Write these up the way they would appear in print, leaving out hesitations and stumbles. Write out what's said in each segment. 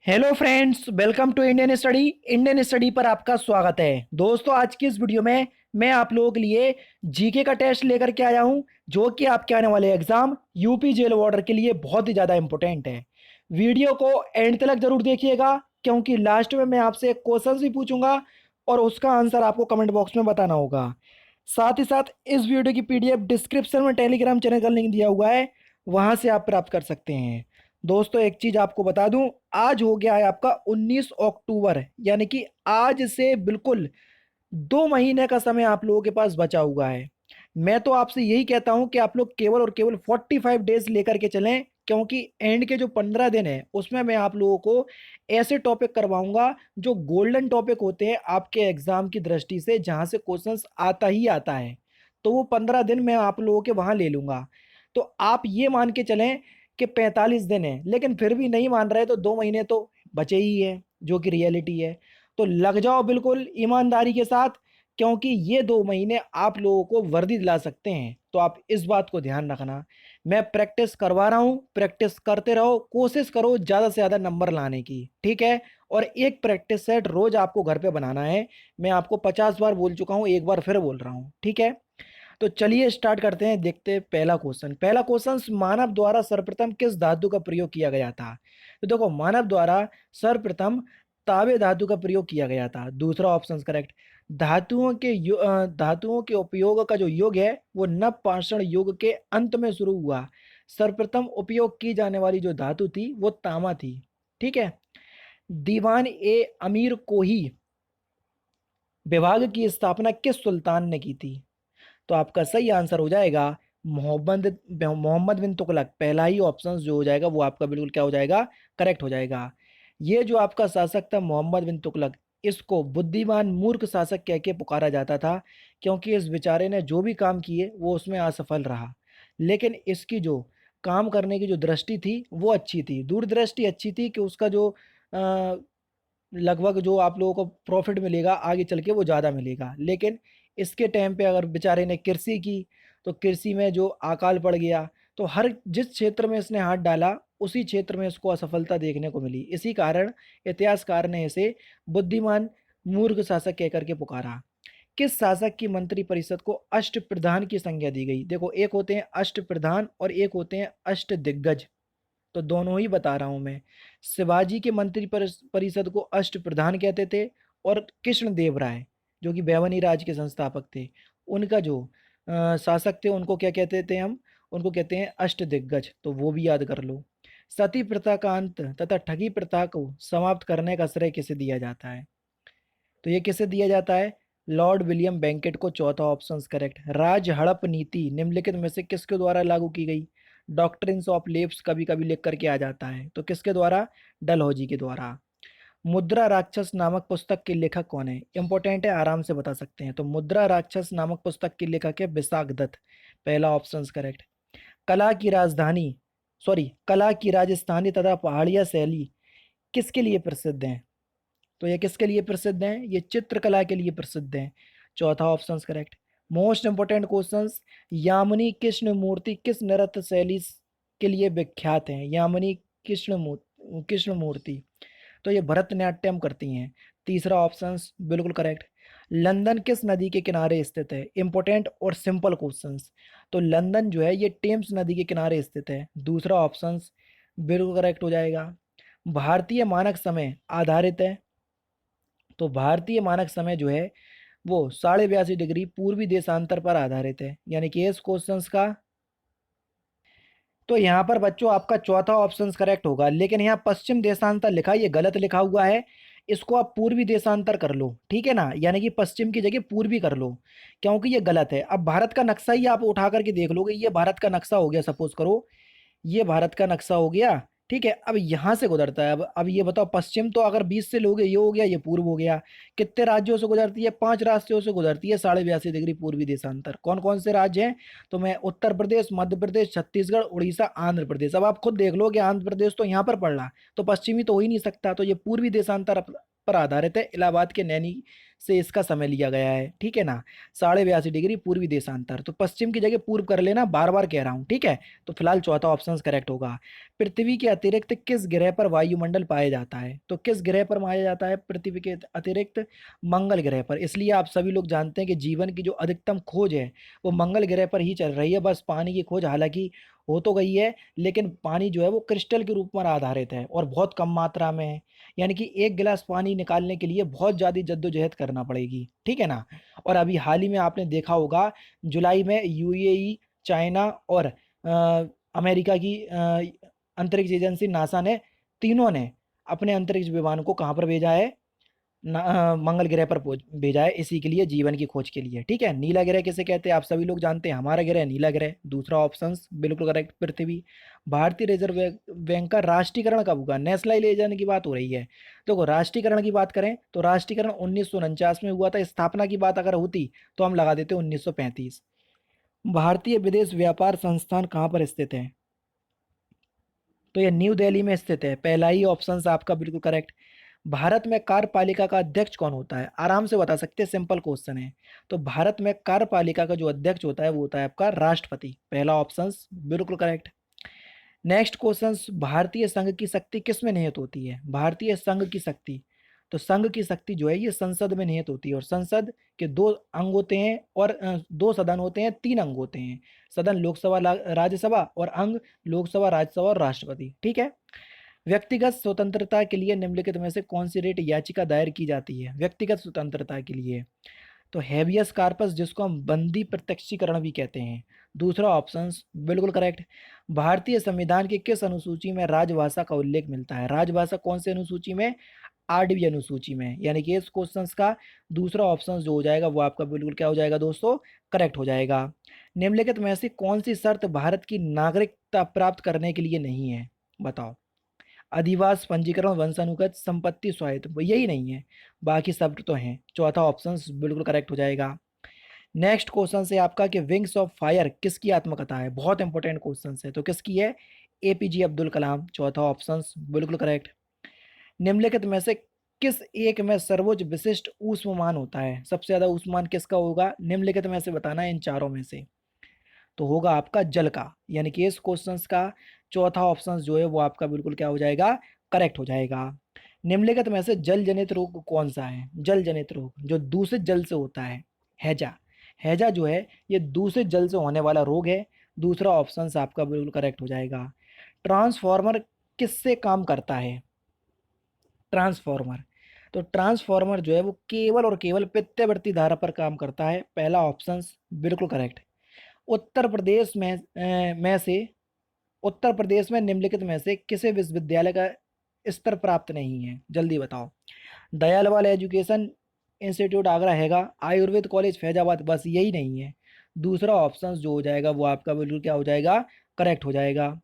Hello friends, welcome to Indian study पर आपका स्वागत है। दोस्तों, आज की इस वीडियो में मैं आप लोगों के लिए जीके का टेस्ट लेकर के आया हूं, जो कि आपके आने वाले एग्जाम यूपी जेल वार्डर के लिए बहुत ही ज़्यादा इंपॉर्टेंट है। वीडियो को एंड तक जरूर देखिएगा, क्योंकि लास्ट में मैं आपसे एक क्वेश्चन भी पूछूंगा और उसका आंसर आपको कमेंट बॉक्स में बताना होगा। साथ ही साथ इस वीडियो की पीडीएफ डिस्क्रिप्शन में टेलीग्राम चैनल का लिंक दिया हुआ है, वहां से आप प्राप्त कर सकते हैं। दोस्तों, एक चीज आपको बता दूं, आज हो गया है आपका 19 अक्टूबर, यानी कि आज से बिल्कुल 2 महीने का समय आप लोगों के पास बचा हुआ है। मैं तो आपसे यही कहता हूं कि आप लोग केवल और केवल 45 डेज लेकर के चलें, क्योंकि एंड के जो 15 दिन है उसमें मैं आप लोगों को ऐसे टॉपिक करवाऊंगा जो गोल्डन टॉपिक होते हैं आपके एग्जाम की दृष्टि से, जहां से क्वेश्चंस आता ही आता है। तो वो 15 दिन मैं आप लोगों के वहां ले लूंगा। तो आप ये मान के चलें कि 45 दिन है, लेकिन फिर भी नहीं मान रहे तो 2 महीने तो बचे ही है, जो कि रियलिटी है। तो लग जाओ बिल्कुल ईमानदारी के साथ, क्योंकि ये 2 महीने आप लोगों को वर्दी दिला सकते हैं। तो आप इस बात को ध्यान रखना। मैं प्रैक्टिस करवा रहा हूँ, प्रैक्टिस करते रहो, कोशिश करो ज़्यादा से ज़्यादा नंबर लाने की, ठीक है। और एक प्रैक्टिस सेट रोज आपको घर पे बनाना है। मैं आपको 50 बार बोल चुका हूँ, एक बार फिर बोल रहा हूँ, ठीक है। तो चलिए स्टार्ट करते हैं। देखते हैं पहला क्वेश्चन, मानव द्वारा सर्वप्रथम किस धातु का प्रयोग किया गया था। तो देखो, मानव द्वारा सर्वप्रथम तांबे धातु का प्रयोग किया गया था। दूसरा ऑप्शन करेक्ट। धातुओं के उपयोग का जो युग है वो नवपाषाण युग के अंत में शुरू हुआ। सर्वप्रथम उपयोग की जाने वाली जो धातु थी वो तांबा थी, ठीक है। दीवान ए अमीर कोही विभाग की स्थापना किस सुल्तान ने की थी। तो आपका सही आंसर हो जाएगा मोहम्मद मोहम्मद बिन तुगलक। पहला ही ऑप्शन जो हो जाएगा वो आपका बिल्कुल क्या हो जाएगा, करेक्ट हो जाएगा। ये जो आपका शासक था मोहम्मद बिन तुगलक, इसको बुद्धिमान मूर्ख शासक कह के पुकारा जाता था, क्योंकि इस बेचारे ने जो भी काम किए वो उसमें असफल रहा। लेकिन इसकी जो काम करने की जो दृष्टि थी वो अच्छी थी, दूरदृष्टि अच्छी थी, कि उसका जो अ, लगभग जो आप लोगों को प्रॉफिट मिलेगा आगे चल के वो ज़्यादा मिलेगा। लेकिन इसके टाइम पे अगर बेचारे ने कृषि की, तो कृषि में जो अकाल पड़ गया, तो हर जिस क्षेत्र में इसने हाथ डाला उसी क्षेत्र में इसको असफलता देखने को मिली। इसी कारण इतिहासकार ने इसे बुद्धिमान मूर्ख शासक कह करके पुकारा। किस शासक की मंत्री परिषद को अष्ट प्रधान की संज्ञा दी गई। देखो, एक होते हैं अष्ट प्रधान और एक होते हैं अष्ट दिग्गज, तो दोनों ही बता रहा हूं मैं। शिवाजी के मंत्री परिषद को अष्ट प्रधान कहते थे, और कृष्णदेव राय जो कि बेवनी राज के संस्थापक थे, उनका जो शासक थे उनको क्या कहते थे हम, उनको कहते हैं अष्ट दिग्गज। तो वो भी याद कर लो। सती प्रथा का अंत तथा ठगी प्रथा को समाप्त करने का श्रेय किसे दिया जाता है। तो ये किसे दिया जाता है, लॉर्ड विलियम बेंकेट को। चौथा ऑप्शन करेक्ट। राज हड़प नीति निम्नलिखित में से किसके द्वारा लागू की गई। डॉक्ट्रिन्स ऑफ लेप्स कभी कभी लिख करके आ जाता है, तो किसके द्वारा, डलहौजी के द्वारा। मुद्रा राक्षस नामक पुस्तक के लेखक कौन है। इंपॉर्टेंट है, आराम से बता सकते हैं। तो मुद्रा राक्षस नामक पुस्तक के लेखक है विशाख दत्त। पहला ऑप्शन करेक्ट। कला की राजधानी, कला की राजस्थानी तथा पहाड़िया शैली किसके लिए प्रसिद्ध है। तो ये किसके लिए प्रसिद्ध हैं, ये चित्रकला के लिए प्रसिद्ध हैं। चौथा option correct. Most important questions, Yamini Krishnamurthy किस नृत्य शैली के लिए विख्यात हैं। यामिनी कृष्ण मूर्ति, तो ये भरतनाट्यम करती हैं। तीसरा ऑप्शन बिल्कुल करेक्ट। लंदन किस नदी के किनारे स्थित है। इंपॉर्टेंट और सिंपल क्वेश्चंस। तो लंदन जो है ये टेम्स नदी के किनारे स्थित है। दूसरा ऑप्शन बिल्कुल करेक्ट हो जाएगा। भारतीय मानक समय आधारित है। तो भारतीय मानक समय जो है वो 82.5 डिग्री पूर्वी देशांतर पर आधारित है, यानी कि इस क्वेश्चंस का। तो यहाँ पर बच्चों आपका चौथा ऑप्शन करेक्ट होगा, लेकिन यहाँ पश्चिम देशांतर लिखा है, ये गलत लिखा हुआ है। इसको आप पूर्वी देशांतर कर लो, ठीक है ना, यानी कि पश्चिम की जगह पूर्वी कर लो, क्योंकि ये गलत है। अब भारत का नक्शा ही आप उठा करके देख लोगे, ये भारत का नक्शा हो गया, सपोज करो ये भारत का नक्शा हो गया, ठीक है। अब यहाँ से गुजरता है। अब ये बताओ, पश्चिम तो अगर 20 से लोगे ये हो गया, ये पूर्व हो गया। कितने राज्यों से गुजरती है, 5 राज्यों से गुजरती है। 82.5 डिग्री पूर्वी देशांतर। कौन कौन से राज्य हैं, तो मैं उत्तर प्रदेश, मध्य प्रदेश, छत्तीसगढ़, उड़ीसा, आंध्र प्रदेश। अब आप खुद देख लो कि आंध्र प्रदेश तो यहाँ पर पड़ रहा, तो पश्चिमी तो हो ही नहीं सकता, तो ये पूर्वी देशांतर पर आधारित है। इलाहाबाद के नैनी से इसका समय लिया गया है, ठीक है ना। 82.5 डिग्री पूर्वी देशांतर, तो पश्चिम की जगह पूर्व कर लेना, बार बार कह रहा हूँ, ठीक है। तो फिलहाल चौथा ऑप्शन करेक्ट होगा। पृथ्वी के अतिरिक्त किस ग्रह पर वायुमंडल पाया जाता है? तो किस ग्रह पर पाया जाता है पृथ्वी के अतिरिक्त? मंगल ग्रह पर। इसलिए आप सभी लोग जानते हैं कि जीवन की जो अधिकतम खोज है वो मंगल ग्रह पर ही चल रही है। बस पानी की खोज हालांकि हो तो गई है, लेकिन पानी जो है वो क्रिस्टल के रूप में आधारित है और बहुत कम मात्रा में है। यानी कि एक गिलास पानी निकालने के लिए बहुत ज़्यादा जद्दोजहद करना पड़ेगी, ठीक है ना। और अभी हाल ही में आपने देखा होगा, जुलाई में यूएई, चाइना और अमेरिका की अंतरिक्ष एजेंसी नासा ने, तीनों ने अपने अंतरिक्ष विमान को कहाँ पर भेजा है? मंगल ग्रह पर भेजा है, इसी के लिए, जीवन की खोज के लिए, ठीक है। नीला ग्रह किसे कहते हैं आप सभी लोग जानते हैं, हमारा ग्रह नीला ग्रह। दूसरा ऑप्शन बिल्कुल करेक्ट, पृथ्वी। भारतीय रिजर्व बैंक का राष्ट्रीयकरण कब हुआ? नेशनलाइजेशन की बात हो रही है। देखो, राष्ट्रीयकरण की बात करें तो राष्ट्रीयकरण 1949 में हुआ था। स्थापना की बात अगर होती तो हम लगा देते 1935। भारतीय विदेश व्यापार संस्थान कहाँ पर स्थित है? तो यह न्यू दिल्ली में स्थित है। पहला ही ऑप्शन आपका बिल्कुल करेक्ट। भारत में कार्यपालिका का अध्यक्ष कौन होता है? आराम से बता सकते हैं, सिंपल क्वेश्चन है। तो भारत में कार्यपालिका का जो अध्यक्ष होता है वो होता है आपका राष्ट्रपति। पहला ऑप्शन बिल्कुल करेक्ट। नेक्स्ट क्वेश्चन, भारतीय संघ की शक्ति किस में निहित होती है? भारतीय संघ की शक्ति, तो संघ की शक्ति जो है ये संसद में निहित होती है। और संसद के दो अंग होते हैं और दो सदन होते हैं, तीन अंग होते हैं। सदन लोकसभा, राज्यसभा, और अंग लोकसभा, राज्यसभा और राष्ट्रपति, ठीक है। व्यक्तिगत स्वतंत्रता के लिए निम्नलिखित में से कौन सी रिट याचिका दायर की जाती है? व्यक्तिगत स्वतंत्रता के लिए तो हैबियस कार्पस, जिसको हम बंदी प्रत्यक्षीकरण भी कहते हैं। दूसरा ऑप्शन बिल्कुल करेक्ट। भारतीय संविधान की किस अनुसूची में राजभाषा का उल्लेख मिलता है? राजभाषा कौन सी अनुसूची में? 8वीं अनुसूची में। यानी कि इस क्वेश्चन का दूसरा ऑप्शन जो हो जाएगा वो आपका बिल्कुल क्या हो जाएगा दोस्तों? करेक्ट हो जाएगा। निम्नलिखित में से कौन सी शर्त भारत की नागरिकता प्राप्त करने के लिए नहीं है? बताओ। अधिवास, पंजीकरण, वंशानुगत, संपत्ति, स्वायत्त, यही नहीं है, बाकी सब तो हैं। चौथा ऑप्शन बिल्कुल करेक्ट हो जाएगा। नेक्स्ट क्वेश्चन से आपका कि विंग्स ऑफ फायर किसकी आत्मकथा है? बहुत इंपॉर्टेंट क्वेश्चन है, तो किसकी है? एपीजे अब्दुल कलाम। चौथा ऑप्शन बिल्कुल करेक्ट। निम्नलिखित में से किस एक में सर्वोच्च विशिष्ट ऊष्ममान होता है? सबसे ज्यादा ऊष्ममान किसका होगा? निम्नलिखित में से बताना है इन चारों में से। तो होगा आपका जल का। यानी कि इस क्वेश्चन का चौथा ऑप्शन जो है वो आपका बिल्कुल क्या हो जाएगा? करेक्ट हो जाएगा। निम्नलिखित में से जल जनित रोग कौन सा है? जल जनित रोग जो दूषित जल से होता है, हैजा। हैजा जो है ये दूषित जल से होने वाला रोग है। दूसरा ऑप्शन आपका बिल्कुल करेक्ट हो जाएगा। ट्रांसफॉर्मर किससे काम करता है? ट्रांसफॉर्मर, तो ट्रांसफॉर्मर जो है वो केवल और केवल प्रत्यावर्ती धारा पर काम करता है। पहला ऑप्शन बिल्कुल करेक्ट। उत्तर प्रदेश में से उत्तर प्रदेश में निम्नलिखित में से किसी विश्वविद्यालय का स्तर प्राप्त नहीं है? जल्दी बताओ। दयालवाल एजुकेशन इंस्टीट्यूट आगरा हैगा, आयुर्वेद कॉलेज फैजाबाद, बस यही नहीं है। दूसरा ऑप्शन जो हो जाएगा वो आपका बिल्कुल क्या हो जाएगा? करेक्ट हो जाएगा।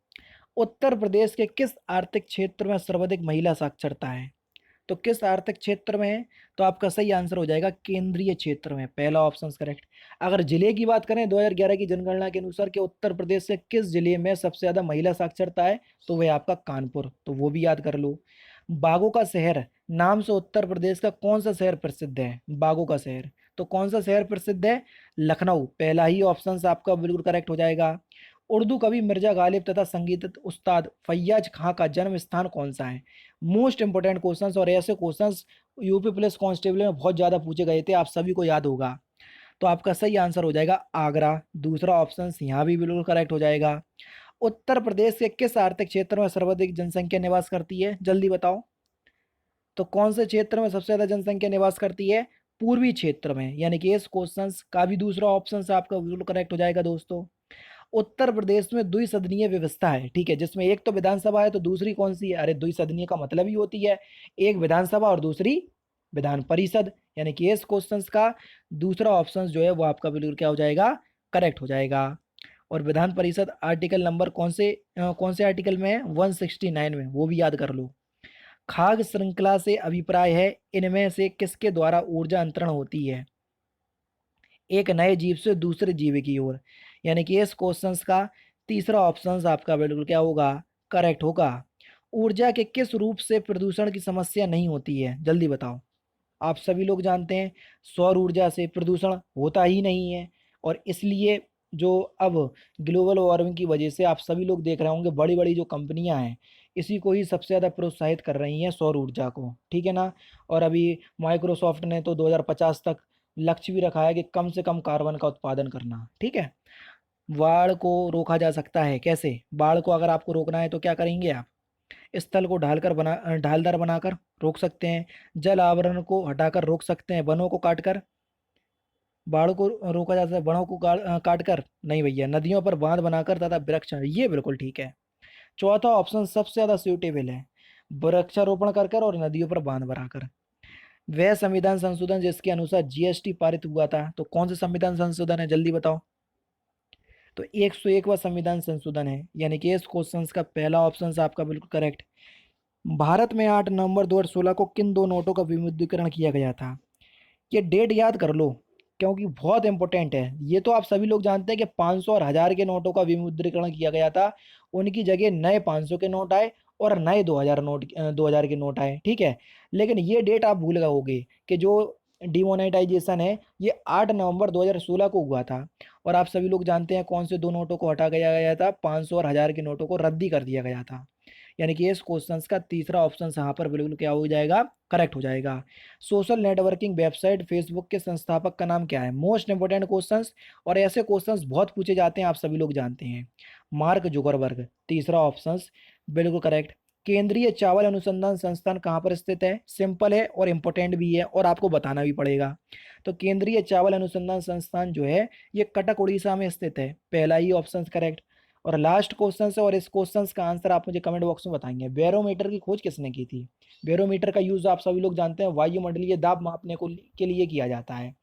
उत्तर प्रदेश के किस आर्थिक क्षेत्र में सर्वाधिक महिला साक्षरता है? तो किस आर्थिक क्षेत्र में है? तो आपका सही आंसर हो जाएगा केंद्रीय क्षेत्र में। पहला ऑप्शन करेक्ट। अगर जिले की बात करें 2011 की जनगणना के अनुसार कि उत्तर प्रदेश के किस जिले में सबसे ज्यादा महिला साक्षरता है, तो वह आपका कानपुर, तो वो भी याद कर लो। बागों का शहर नाम से उत्तर प्रदेश का कौन सा शहर प्रसिद्ध है? बागों का शहर, तो कौन सा शहर प्रसिद्ध है? लखनऊ। पहला ही ऑप्शन आपका बिल्कुल करेक्ट हो जाएगा। उर्दू कवि मिर्जा गालिब तथा संगीत उस्ताद फैयाज खां का जन्म स्थान कौन सा है? मोस्ट इंपोर्टेंट क्वेश्चंस, और ऐसे क्वेश्चंस यूपी पुलिस कांस्टेबल में बहुत ज़्यादा पूछे गए थे, आप सभी को याद होगा। तो आपका सही आंसर हो जाएगा आगरा। दूसरा ऑप्शन यहाँ भी बिल्कुल करेक्ट हो जाएगा। उत्तर प्रदेश के किस आर्थिक क्षेत्र में सर्वाधिक जनसंख्या निवास करती है? जल्दी बताओ। तो कौन से क्षेत्र में सबसे ज्यादा जनसंख्या निवास करती है? पूर्वी क्षेत्र में। यानी कि इस क्वेश्चन का भी दूसरा ऑप्शन आपका बिल्कुल करेक्ट हो जाएगा दोस्तों। उत्तर प्रदेश में द्विसदनीय व्यवस्था है, ठीक है, जिसमें एक तो विधानसभा है, तो दूसरी कौन सी है? अरे द्विसदनीय का मतलब ही होती है एक विधानसभा और दूसरी विधान परिषद। यानी कि इस क्वेश्चन का दूसरा ऑप्शन जो है वो आपका बिल्कुल क्या हो जाएगा? करेक्ट हो जाएगा। और विधान परिषद आर्टिकल नंबर कौन से आर्टिकल में है? 169 में, वो भी याद कर लो। खाद्य श्रृंखला से अभिप्राय है इनमें से किसके द्वारा ऊर्जा अंतरण होती है? एक नए जीव से दूसरे जीव की ओर। यानी कि इस क्वेश्चन का तीसरा ऑप्शन आपका बिल्कुल क्या होगा? करेक्ट होगा। ऊर्जा के किस रूप से प्रदूषण की समस्या नहीं होती है, जल्दी बताओ। आप सभी लोग जानते हैं सौर ऊर्जा से प्रदूषण होता ही नहीं है, और इसलिए जो अब ग्लोबल वार्मिंग की वजह से आप सभी लोग देख रहे होंगे बड़ी बड़ी जो कंपनियां हैं इसी को ही सबसे ज़्यादा प्रोत्साहित कर रही हैं सौर ऊर्जा को, ठीक है ना। और अभी माइक्रोसॉफ्ट ने तो 2050 तक लक्ष्य भी रखा है कि कम से कम कार्बन का उत्पादन करना, ठीक है। बाढ़ को रोका जा सकता है कैसे? बाढ़ को अगर आपको रोकना है तो क्या करेंगे आप? स्थल को ढालदार बनाकर रोक सकते हैं, जल आवरण को हटाकर रोक सकते हैं, वनों को काटकर। बाढ़ को रोका जा सकता है वनों को काट कर नहीं भैया, नदियों पर बांध बनाकर तथा वृक्ष, ये बिल्कुल ठीक है। चौथा ऑप्शन सबसे ज्यादा सूटेबल है, वृक्षारोपण कर कर और नदियों पर बांध बनाकर। वह संविधान संशोधन जिसके अनुसार जीएसटी पारित हुआ था, तो कौन सा संविधान संशोधन है, जल्दी बताओ। तो 101वां संविधान संशोधन है, यानी कि इस क्वेश्चन का पहला ऑप्शन आपका बिल्कुल करेक्ट। भारत में 8 नवंबर 2016 को किन दो नोटों का विमुद्रीकरण किया गया था? ये डेट याद कर लो क्योंकि बहुत इंपॉर्टेंट है। ये तो आप सभी लोग जानते हैं कि 500 और 1000 के नोटों का विमुद्रीकरण किया गया था, उनकी जगह नए 500 के नोट आए और नए 2000 के नोट आए, ठीक है। लेकिन ये डेट आप भूल गए कि जो डिमोनेटाइजेशन है ये 8 नवंबर 2016 को हुआ था, और आप सभी लोग जानते हैं कौन से दो नोटों को हटा गया गया था, 500 और 1000 के नोटों को रद्दी कर दिया गया था। यानी कि इस क्वेश्चन का तीसरा ऑप्शन यहाँ पर बिल्कुल क्या हो जाएगा, करेक्ट हो जाएगा। सोशल नेटवर्किंग वेबसाइट फेसबुक के संस्थापक का नाम क्या है? मोस्ट इंपोर्टेंट क्वेश्चंस, और ऐसे क्वेश्चंस बहुत पूछे जाते हैं, आप सभी लोग जानते हैं, मार्क जुकरबर्ग, तीसरा ऑप्शन बिल्कुल करेक्ट। केंद्रीय चावल अनुसंधान संस्थान कहाँ पर स्थित है? सिंपल है और इंपॉर्टेंट भी है और आपको बताना भी पड़ेगा। तो केंद्रीय चावल अनुसंधान संस्थान जो है ये कटक उड़ीसा में स्थित है, पहला ही ऑप्शन करेक्ट। और लास्ट क्वेश्चन है, और इस क्वेश्चन का आंसर आप मुझे कमेंट बॉक्स में बताएंगे। बैरोमीटर की खोज किसने की थी? बैरोमीटर का यूज आप सभी लोग जानते हैं वायुमंडलीय दाब मापने को के लिए किया जाता है।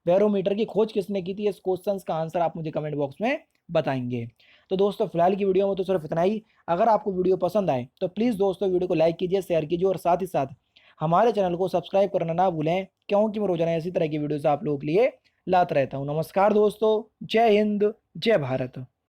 बैरोमीटर की खोज किसने की थी? इस क्वेश्चन का आंसर आप मुझे कमेंट बॉक्स में बताएंगे। तो दोस्तों फिलहाल की वीडियो में तो सिर्फ इतना ही। अगर आपको वीडियो पसंद आए तो प्लीज़ दोस्तों वीडियो को लाइक कीजिए, शेयर कीजिए, और साथ ही साथ हमारे चैनल को सब्सक्राइब करना ना भूलें, क्योंकि मैं रोजाना इसी तरह की वीडियोस आप लोगों के लिए लाता रहता हूँ। नमस्कार दोस्तों, जय हिंद, जय भारत।